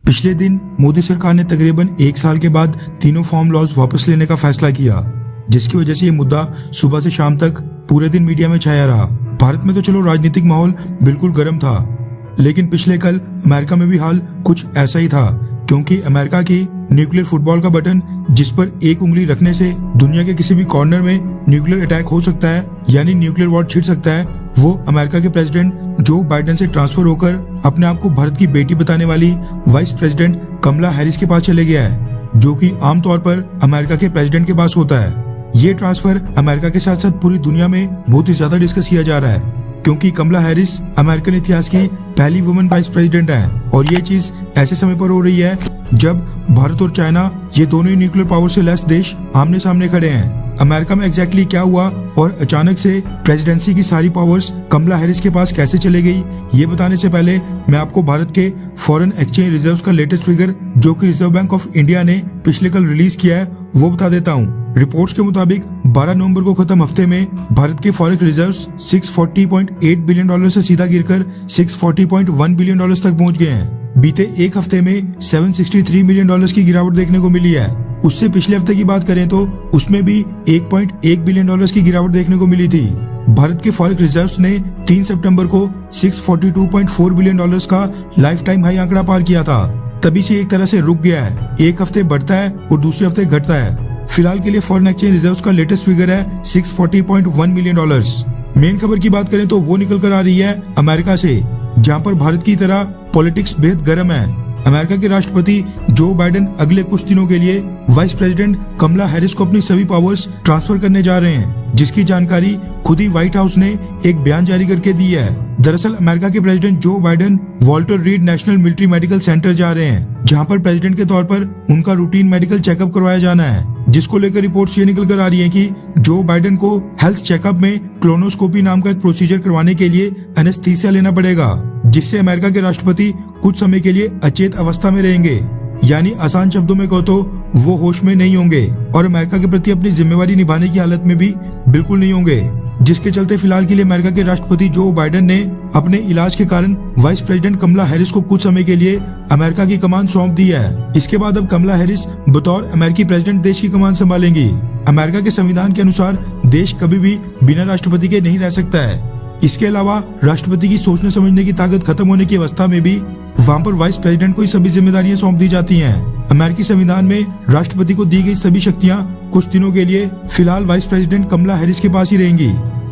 पिछले दिन मोदी सरकार ने तकरीबन 1 साल के बाद तीनों फार्म लॉज वापस लेने का फैसला किया, जिसकी वजह से ये मुद्दा सुबह से शाम तक पूरे दिन मीडिया में छाया रहा। भारत में तो चलो राजनीतिक माहौल बिल्कुल गर्म था, लेकिन पिछले कल अमेरिका में भी हाल कुछ ऐसा ही था, क्योंकि अमेरिका की न्यूक्लियर फुटबॉल का बटन, जिस पर एक उंगली रखने से दुनिया के किसी भी कॉर्नर में न्यूक्लियर अटैक हो सकता है, यानी न्यूक्लियर वॉर छिड़ सकता है, वो अमेरिका के प्रेसिडेंट जो बाइडेन से ट्रांसफर होकर अपने आप को भारत की बेटी बताने वाली वाइस प्रेसिडेंट कमला हैरिस के पास चले गया है, जो कि आमतौर पर अमेरिका के प्रेसिडेंट के पास होता है। ये ट्रांसफर अमेरिका के साथ साथ पूरी दुनिया में बहुत ही ज्यादा डिस्कस किया जा रहा है, क्योंकि कमला हैरिस अमेरिकन इतिहास की पहली वुमेन वाइस प्रेसिडेंट है, और ये चीज ऐसे समय पर हो रही है जब भारत और चाइना, ये दोनों ही न्यूक्लियर पावर से लैस देश, आमने सामने खड़े हैं। अमेरिका में एग्जैक्टली क्या हुआ और अचानक से प्रेसिडेंसी की सारी पावर्स कमला हैरिस के पास कैसे चले गई, ये बताने से पहले मैं आपको भारत के फॉरेन एक्सचेंज रिजर्व्स का लेटेस्ट फिगर, जो कि रिजर्व बैंक ऑफ इंडिया ने पिछले कल रिलीज किया है, वो बता देता हूँ। रिपोर्ट्स के मुताबिक 12 नवंबर को खत्म हफ्ते में भारत के फॉरेक्स रिजर्व्स 640.8 बिलियन डॉलर से सीधा गिरकर 640.1 बिलियन डॉलर तक पहुंच गए हैं। बीते एक हफ्ते में 763 मिलियन डॉलर की गिरावट देखने को मिली है। उससे पिछले हफ्ते की बात करें तो उसमें भी 1.1 बिलियन डॉलर की गिरावट देखने को मिली थी। भारत के फॉरेक्स रिजर्व्स ने 3 सितंबर को 642.4 बिलियन डॉलर्स का लाइफ टाइम हाई आंकड़ा पार किया था। तभी से एक तरह से रुक गया है, एक हफ्ते बढ़ता है और दूसरे हफ्ते घटता है। फिलहाल के लिए फॉरेन एक्सचेंज रिजर्व्स का लेटेस्ट फिगर है 640.1 मिलियन डॉलर्स। मेन खबर की बात करें तो वो निकल कर आ रही है अमेरिका से, जहां पर भारत की तरह पॉलिटिक्स बेहद गर्म है। अमेरिका के राष्ट्रपति जो बाइडेन अगले कुछ दिनों के लिए वाइस प्रेसिडेंट कमला हैरिस को अपनी सभी पावर्स ट्रांसफर करने जा रहे हैं, जिसकी जानकारी खुद ही व्हाइट हाउस ने एक बयान जारी करके दी है। दरअसल अमेरिका के president Joe Biden Walter read national military medical centre जा रहे हैं, जहां पर प्रेसिडेंट के तौर पर उनका रूटीन मेडिकल चेकअप करवाया जाना है, जिसको लेकर रिपोर्ट्स ये निकल कर आ रही है कि जो बाइडेन को हेल्थ चेकअप में क्लोनोस्कोपी नाम का एक प्रोसीजर करवाने के लिए एनेस्थीसिया लेना पड़ेगा, जिससे अमेरिका के राष्ट्रपति कुछ समय के लिए अचेत अवस्था में रहेंगे, यानी आसान शब्दों में कहो तो वो होश में नहीं होंगे और अमेरिका के प्रति अपनी जिम्मेवारी निभाने की हालत में भी बिल्कुल नहीं होंगे, जिसके चलते फिलहाल के लिए अमेरिका के राष्ट्रपति जो बाइडेन ने अपने इलाज के कारण वाइस प्रेसिडेंट कमला हैरिस को कुछ समय के लिए अमेरिका की कमान सौंप दी है। इसके बाद अब कमला हैरिस बतौर अमेरिकी प्रेसिडेंट देश की कमान संभालेंगी। अमेरिका के संविधान के अनुसार देश कभी भी बिना राष्ट्रपति के नहीं रह सकता है। इसके अलावा राष्ट्रपति की सोचने समझने की ताकत खत्म होने की अवस्था में भी वहाँ पर वाइस प्रेसिडेंट को ही सभी जिम्मेदारियां सौंप दी जाती हैं। अमेरिकी संविधान में राष्ट्रपति को दी गई सभी शक्तियां कुछ दिनों के लिए फिलहाल वाइस प्रेसिडेंट कमला हैरिस के पास ही रहेंगी।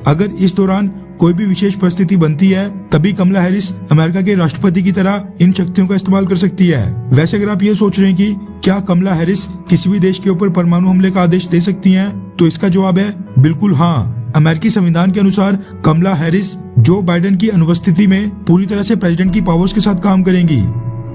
अगर इस दौरान कोई भी विशेष परिस्थिति बनती है, तभी कमला हैरिस अमेरिका के राष्ट्रपति की तरह इन शक्तियों का इस्तेमाल कर सकती है। वैसे अगर आप ये सोच रहे हैं कि क्या कमला हैरिस किसी भी देश के ऊपर परमाणु हमले का आदेश दे सकती हैं, तो इसका जवाब है बिल्कुल हाँ। अमेरिकी संविधान के अनुसार कमला हैरिस जो बाइडेन की अनुपस्थिति में पूरी तरह से प्रेसिडेंट की पावर्स के साथ काम करेंगी।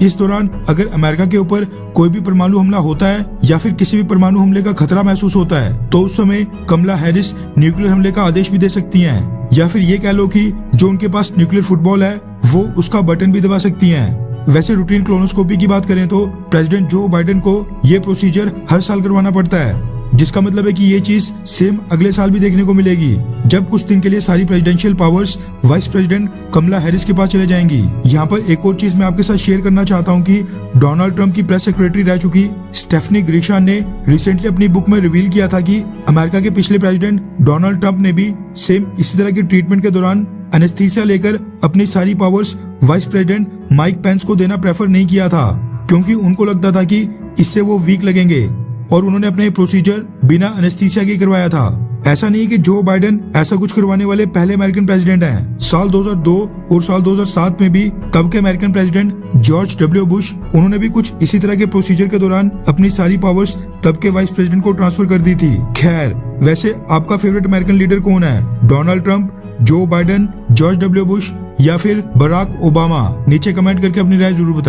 इस दौरान अगर अमेरिका के ऊपर कोई भी परमाणु हमला होता है या फिर किसी भी परमाणु हमले का खतरा महसूस होता है, तो उस समय कमला हैरिस न्यूक्लियर हमले का आदेश भी दे सकती हैं, या फिर ये कह लो कि जो उनके पास न्यूक्लियर फुटबॉल है वो उसका बटन भी दबा सकती हैं। वैसे रूटीन क्लोनोस्कोपी की बात करें तो प्रेसिडेंट जो बाइडेन को ये प्रोसीजर हर साल करवाना पड़ता है, जिसका मतलब है कि ये चीज सेम अगले साल भी देखने को मिलेगी, जब कुछ दिन के लिए सारी presidential powers vice president Kamala Harris के पास चले जाएंगी। यहाँ पर एक और चीज मैं आपके साथ शेयर करना चाहता हूँ कि डोनाल्ड ट्रंप की प्रेस सेक्रेटरी रह चुकी स्टेफनी ग्रीशान ने रिसेंटली अपनी बुक में रिवील किया था कि अमेरिका के पिछले प्रेसिडेंट डोनाल्ड ट्रंप ने भी सेम इसी तरह की ट्रीटमेंट के दौरान एनेस्थीसिया लेकर अपनी सारी powers vice president Mike Pence को देना प्रेफर नहीं किया था, क्योंकि उनको लगता था कि इससे वो वीक लगेंगे, और उन्होंने अपने प्रोसीजर बिना एनेस्थीसिया के करवाया था। ऐसा नहीं कि जो बाइडेन ऐसा कुछ करवाने वाले पहले अमेरिकन प्रेसिडेंट हैं। साल 2002 और साल 2007 में भी तब के American president George W Bush, उन्होंने भी कुछ इसी तरह के प्रोसीजर के दौरान अपनी सारी पावर्स तब के वाइस प्रेसिडेंट को ट्रांसफर कर दी थी। खैर, वैसे आपका फेवरेट अमेरिकन लीडर कौन है? Donald Trump, Joe Biden, George W Bush या फिर बराक ओबामा? नीचे कमेंट करके अपनी राय जरूर बताएं।